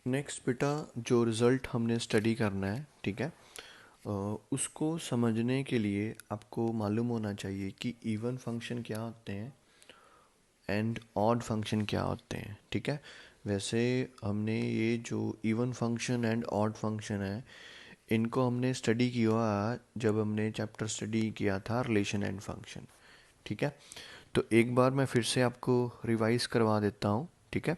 Next बेटा जो result हमने स्टडी करना है, ठीक है, उसको समझने के लिए आपको मालूम होना चाहिए कि इवन फंक्शन क्या होते हैं एंड ऑड फंक्शन क्या होते हैं, ठीक है। वैसे हमने ये जो even function and odd function है इनको हमने स्टडी किया जब हमने चैप्टर स्टडी किया था रिलेशन एंड फंक्शन, ठीक है। तो एक बार मैं फिर से आपको रिवाइज करवा देता हूँ, ठीक है।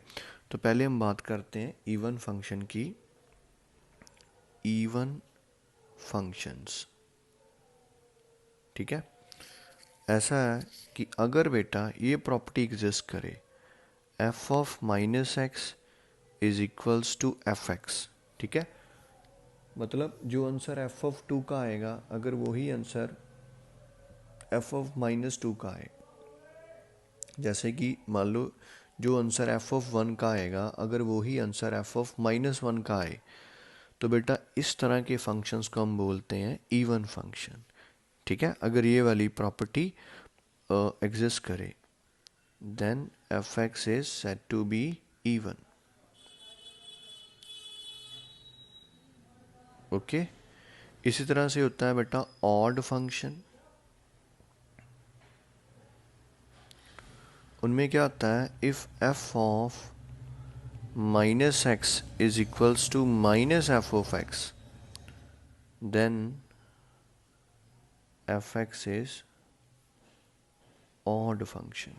तो पहले हम बात करते हैं इवन फंक्शन की। इवन फंक्शंस, ठीक है। ऐसा है कि अगर बेटा ये प्रॉपर्टी एग्जिस्ट करे F of minus X is equals to F X, ठीक है। मतलब जो आंसर एफ ऑफ टू का आएगा अगर वही answer F of minus two का आए, जैसे कि मान लो जो आंसर एफ ऑफ वन का आएगा अगर वही answer F of minus one का आए, तो बेटा इस तरह के फंक्शंस को हम बोलते हैं इवन फंक्शन, ठीक है। अगर ये वाली प्रॉपर्टी एग्जिस्ट करे then F X is said to be even, okay. इसी तरह से होता है बेटा ऑड फंक्शन। उनमें क्या होता है, if F of minus X is equals to minus F of X then F X is odd function,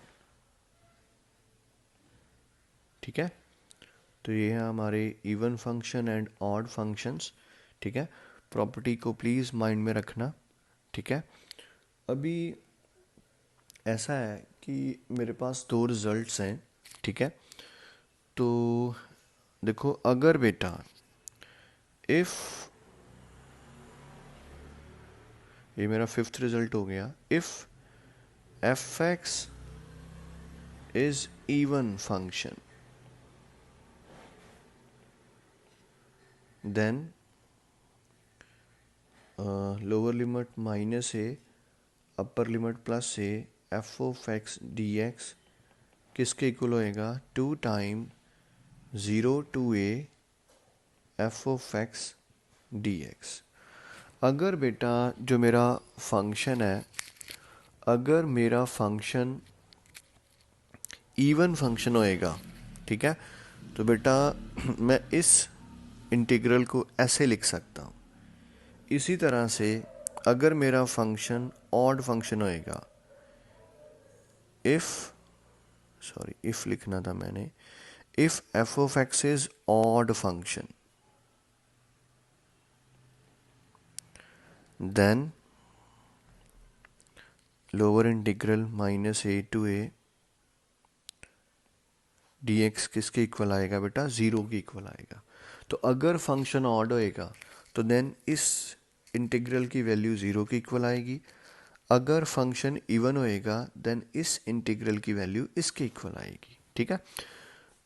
ठीक है। तो ये है हमारे even function and odd functions, ठीक है। प्रॉपर्टी को प्लीज़ माइंड में रखना, ठीक है। अभी ऐसा है कि मेरे पास दो रिजल्ट्स हैं, ठीक है। तो देखो अगर बेटा इफ़ ये मेरा फिफ्थ रिजल्ट हो गया, if F X is even function then lower limit minus A upper limit plus A F of x D X किसके इक्वल होएगा, two time zero to A F of x D X. अगर बेटा जो मेरा function है, अगर मेरा function even function होएगा, ठीक है, तो बेटा मैं इस इंटीग्रल को ऐसे लिख सकता हूँ। इसी तरह से अगर मेरा फंक्शन ऑड फंक्शन होएगा, इफ़ लिखना था मैंने, if F of X is odd function then lower integral minus A to A D X किसके इक्वल आएगा बेटा, ज़ीरो के इक्वल आएगा। तो अगर फंक्शन ऑड होएगा तो देन इस इंटीग्रल की वैल्यू ज़ीरो के इक्वल आएगी। अगर फंक्शन इवन होएगा देन इस इंटीग्रल की वैल्यू इसके इक्वल आएगी, ठीक है।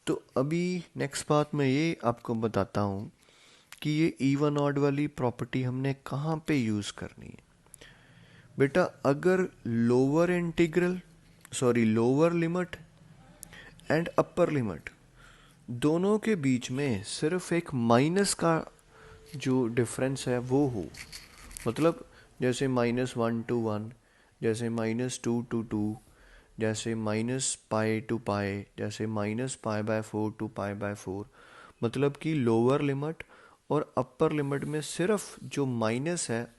तो अभी नेक्स्ट बात मैं ये आपको बताता हूँ कि ये इवन ऑड वाली प्रॉपर्टी हमने कहाँ पे यूज़ करनी है। बेटा अगर lower limit and upper limit दोनों के बीच में सिर्फ एक माइनस का जो डिफरेंस है वो हो, मतलब जैसे माइनस वन टू वन, जैसे माइनस टू टू टू, जैसे माइनस पाई टू पाई, जैसे minus pi by four to pi by four, मतलब कि लोअर लिमिट और अपर लिमिट में सिर्फ जो माइनस है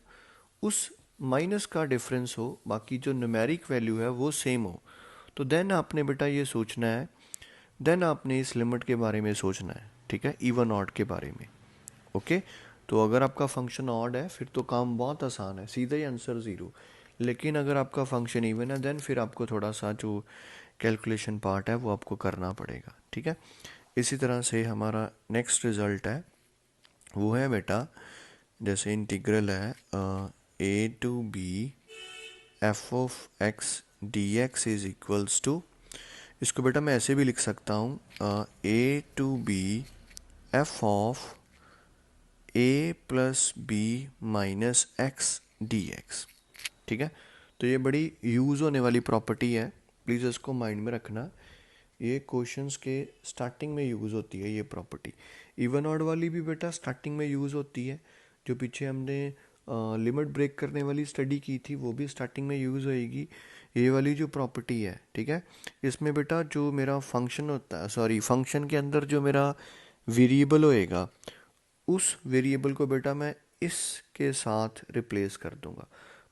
उस माइनस का डिफरेंस हो, बाकी जो न्यूमेरिक वैल्यू है वो सेम हो। तो देन आपने बेटा ये सोचना है, देन आपने इस लिमिट के बारे में सोचना है, ठीक है, इवन ऑड के बारे में, ओके। तो अगर आपका फंक्शन ऑड है फिर तो काम बहुत आसान है, सीधा ही आंसर ज़ीरो। लेकिन अगर आपका फंक्शन इवन है देन फिर आपको थोड़ा सा जो कैलकुलेशन पार्ट है वो आपको करना पड़ेगा, ठीक है। इसी तरह से हमारा नेक्स्ट रिज़ल्ट है वो है बेटा, जैसे इंटीग्रल है a to b f of x D x is equals to, इसको बेटा मैं ऐसे भी लिख सकता हूँ, a to b f of a plus B minus x D x, ठीक है। तो ये बड़ी यूज़ होने वाली प्रॉपर्टी है, प्लीज़ इसको माइंड में रखना। ये क्वेश्चंस के स्टार्टिंग में यूज़ होती है ये प्रॉपर्टी। इवन ऑड वाली भी बेटा स्टार्टिंग में यूज़ होती है, जो पीछे हमने लिमिट ब्रेक करने वाली स्टडी की थी वो भी स्टार्टिंग में यूज़ होएगी। ये वाली जो प्रॉपर्टी है, ठीक है, इसमें बेटा जो मेरा फंक्शन होता है, सॉरी फंक्शन के अंदर जो मेरा वेरिएबल होएगा, उस वेरिएबल को बेटा मैं इसके साथ रिप्लेस कर दूंगा।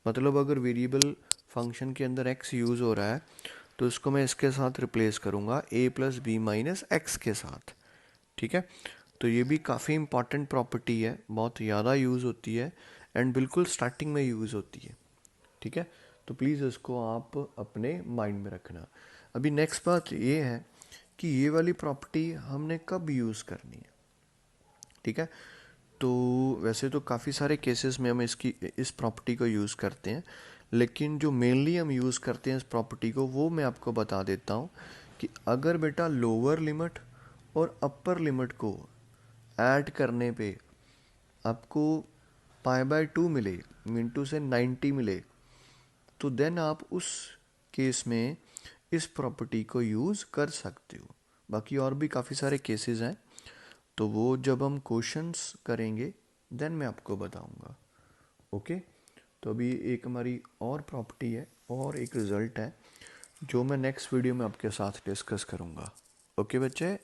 मतलब अगर वेरिएबल फंक्शन के अंदर x यूज़ हो रहा है तो इसको मैं इसके साथ रिप्लेस करूंगा a plus B minus X के साथ, ठीक है। तो ये भी काफ़ी इंपॉर्टेंट प्रॉपर्टी है, बहुत ज़्यादा यूज़ होती है एंड बिल्कुल स्टार्टिंग में यूज़ होती है, ठीक है। तो प्लीज़ इसको आप अपने माइंड में रखना। अभी नेक्स्ट बात ये है कि ये वाली प्रॉपर्टी हमने कब यूज़ करनी है, ठीक है। तो वैसे तो काफ़ी सारे केसेस में हम इस प्रॉपर्टी को यूज़ करते हैं, लेकिन जो मेनली हम यूज़ करते हैं इस प्रॉपर्टी को वो मैं आपको बता देता हूँ कि अगर बेटा लोअर लिमिट और अपर लिमिट को ऐड करने पे आपको पाई/2 मिले, मिनटू से 90 मिले, तो देन आप उस केस में इस प्रॉपर्टी को यूज़ कर सकते हो। बाकी और भी काफ़ी सारे केसेस हैं, तो वो जब हम क्वेश्चंस करेंगे देन मैं आपको बताऊंगा। ओके, तो अभी एक हमारी और प्रॉपर्टी है और एक रिज़ल्ट है जो मैं नेक्स्ट वीडियो में आपके साथ डिस्कस करूंगा। ओके बच्चे।